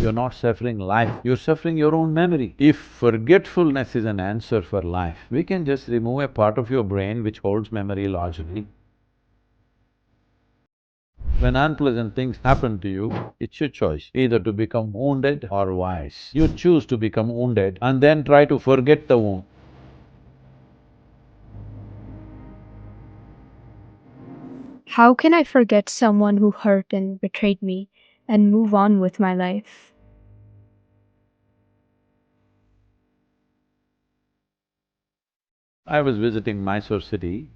you're not suffering life, you're suffering your own memory. If forgetfulness is an answer for life, we can just remove a part of your brain which holds memory largely. When unpleasant things happen to you, it's your choice, either to become wounded or wise. You choose to become wounded and then try to forget the wound. How can I forget someone who hurt and betrayed me and move on with my life? I was visiting Mysore city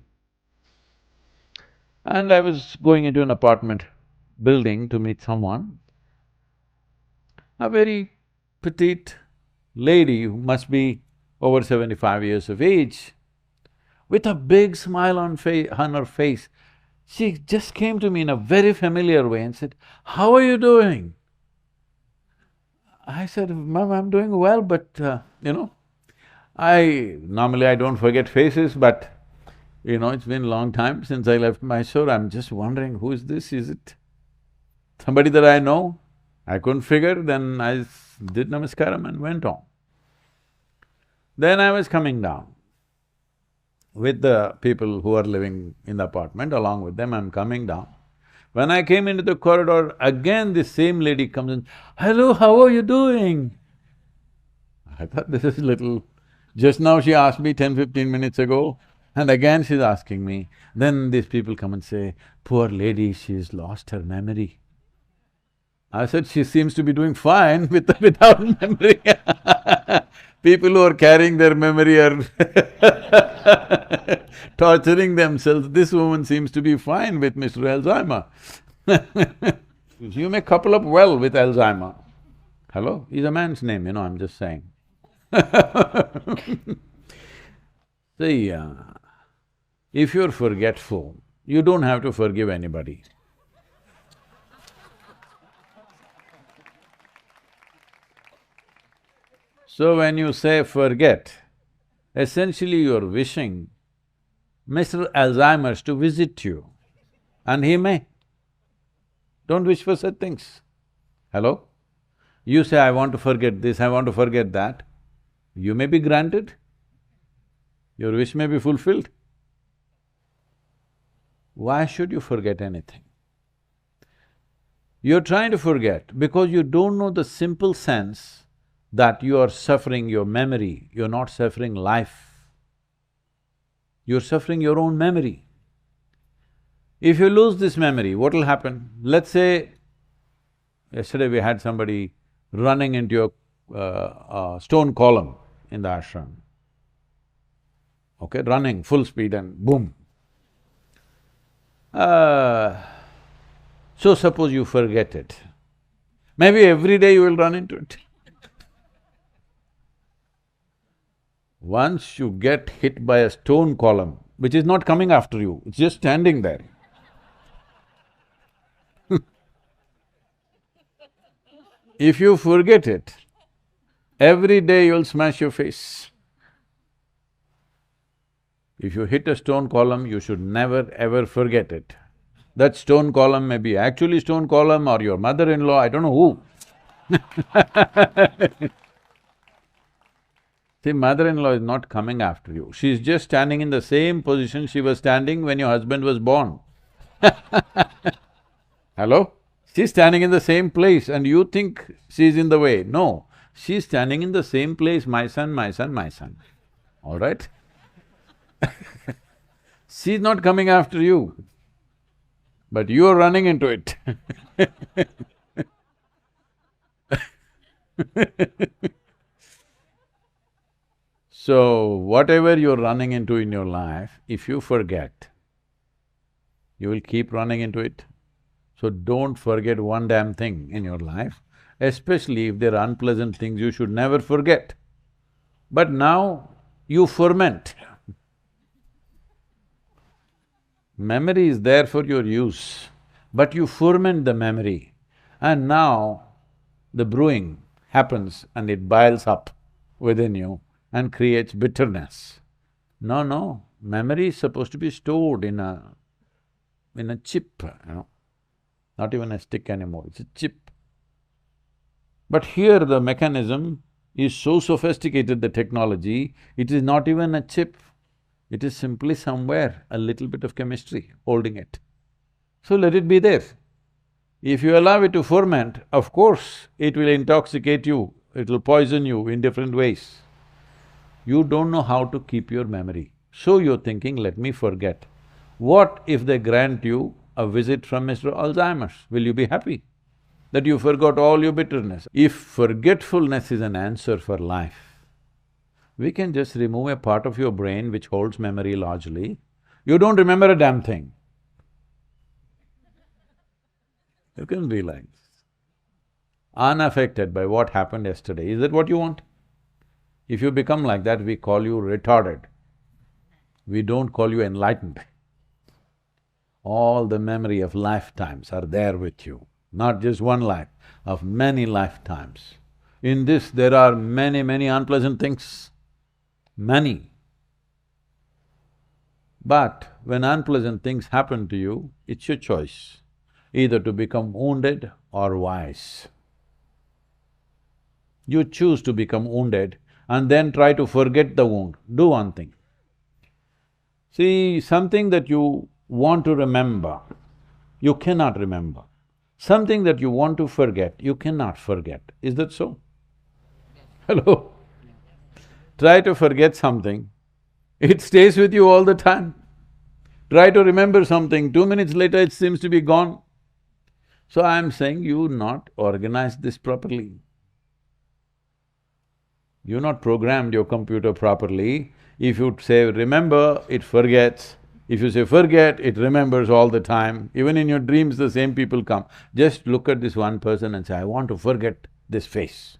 and I was going into an apartment building to meet someone. A very petite lady who must be over 75 years of age, with a big smile on her face. She just came to me in a very familiar way and said, "How are you doing?" I said, "Ma'am, I'm doing well, but normally I don't forget faces, but it's been a long time since I left Mysore. I'm just wondering, who is this? Is it somebody that I know?" I couldn't figure, then did namaskaram and went on. Then I was coming down with the people who are living in the apartment, along with them I'm coming down. When I came into the corridor, again this same lady comes in, "Hello, how are you doing?" I thought this is little… Just now she asked me 10-15 minutes ago, and again she's asking me. Then these people come and say, "Poor lady, she's lost her memory." I said, "She seems to be doing fine without memory." People who are carrying their memory are torturing themselves. This woman seems to be fine with Mr. Alzheimer. You may couple up well with Alzheimer. Hello? Is a man's name, I'm just saying. See, if you're forgetful, you don't have to forgive anybody. So when you say forget, essentially you're wishing Mr. Alzheimer's to visit you, and he may. Don't wish for such things. Hello? You say, "I want to forget this, I want to forget that." You may be granted, your wish may be fulfilled. Why should you forget anything? You're trying to forget because you don't know the simple sense that you are suffering your memory, you're not suffering life. You're suffering your own memory. If you lose this memory, what will happen? Let's say, yesterday we had somebody running into a stone column in the ashram, okay, running full speed and boom. So suppose you forget it, maybe every day you will run into it. Once you get hit by a stone column, which is not coming after you, it's just standing there. If you forget it, every day you'll smash your face. If you hit a stone column, you should never ever forget it. That stone column may be actually stone column or your mother-in-law, I don't know who. See, mother-in-law is not coming after you, she's just standing in the same position she was standing when your husband was born. Hello? She's standing in the same place and you think she's in the way. No, she's standing in the same place, my son, my son, my son. All right? She's not coming after you, but you're running into it. So, whatever you're running into in your life, if you forget, you will keep running into it. So don't forget one damn thing in your life, especially if there are unpleasant things you should never forget. But now you ferment. Memory is there for your use, but you ferment the memory, and now the brewing happens and it boils up within you and creates bitterness. No, memory is supposed to be stored in a chip, not even a stick anymore, it's a chip. But here the mechanism is so sophisticated, the technology, it is not even a chip, it is simply somewhere a little bit of chemistry holding it. So let it be there. If you allow it to ferment, of course, it will intoxicate you, it will poison you in different ways. You don't know how to keep your memory. So you're thinking, let me forget. What if they grant you a visit from Mr. Alzheimer's? Will you be happy that you forgot all your bitterness? If forgetfulness is an answer for life, we can just remove a part of your brain which holds memory largely. You don't remember a damn thing. You can be like this, unaffected by what happened yesterday. Is that what you want? If you become like that, we call you retarded. We don't call you enlightened. All the memory of lifetimes are there with you, not just one life, of many lifetimes. In this, there are many unpleasant things, many. But when unpleasant things happen to you, it's your choice, either to become wounded or wise. You choose to become wounded and then try to forget the wound. Do one thing. See, something that you want to remember, you cannot remember. Something that you want to forget, you cannot forget. Is that so? Hello? Try to forget something, it stays with you all the time. Try to remember something, 2 minutes later it seems to be gone. So I'm saying you not organized this properly. You're not programmed your computer properly. If you say remember, it forgets. If you say forget, it remembers all the time. Even in your dreams, the same people come. Just look at this one person and say, I want to forget this face.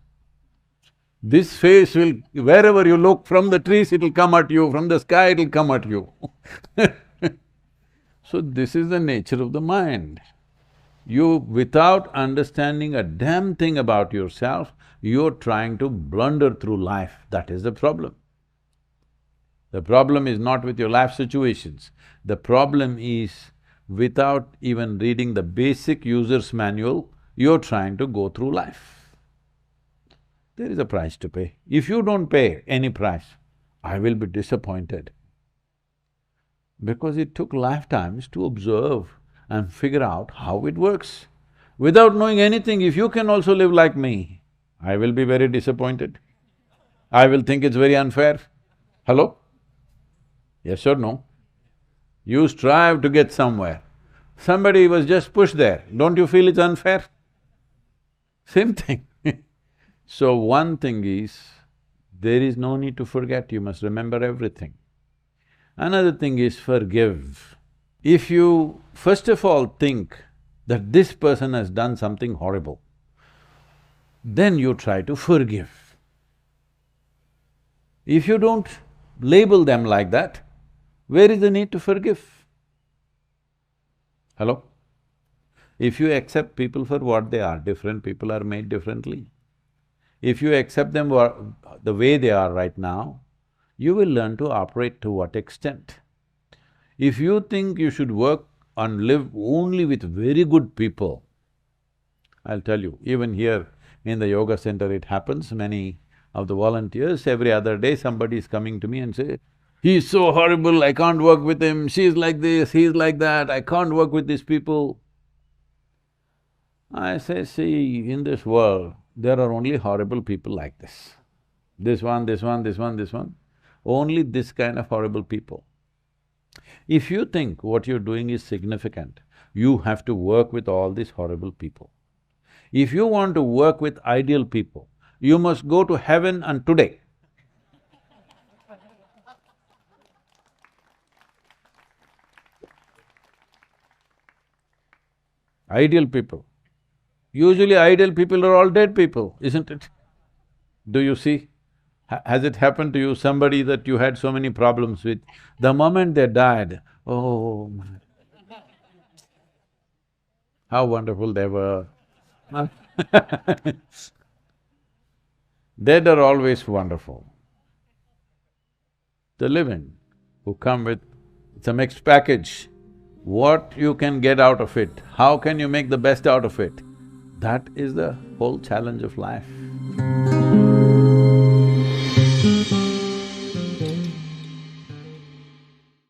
This face will… wherever you look, from the trees it'll come at you, from the sky it'll come at you. So this is the nature of the mind. You, without understanding a damn thing about yourself, you're trying to blunder through life, that is the problem. The problem is not with your life situations, the problem is without even reading the basic user's manual, you're trying to go through life. There is a price to pay. If you don't pay any price, I will be disappointed. Because it took lifetimes to observe and figure out how it works. Without knowing anything, if you can also live like me, I will be very disappointed. I will think it's very unfair. Hello? Yes or no? You strive to get somewhere. Somebody was just pushed there, don't you feel it's unfair? Same thing. So one thing is, there is no need to forget, you must remember everything. Another thing is forgive. If you first of all think that this person has done something horrible, then you try to forgive. If you don't label them like that, where is the need to forgive? Hello? If you accept people for what they are, different people are made differently. If you accept them the way they are right now, you will learn to operate to what extent. If you think you should work and live only with very good people, I'll tell you, even here in the yoga center it happens, many of the volunteers, every other day somebody is coming to me and say, he's so horrible, I can't work with him, she's like this, he's like that, I can't work with these people. I say, see, in this world, there are only horrible people like this. This one, this one, this one, this one, only this kind of horrible people. If you think what you're doing is significant, you have to work with all these horrible people. If you want to work with ideal people, you must go to heaven and today. Ideal people. Usually ideal people are all dead people, isn't it? Do you see? Has it happened to you, somebody that you had so many problems with, the moment they died, oh, how wonderful they were. Dead are always wonderful. The living, who come with… it's a mixed package. What you can get out of it, how can you make the best out of it? That is the whole challenge of life.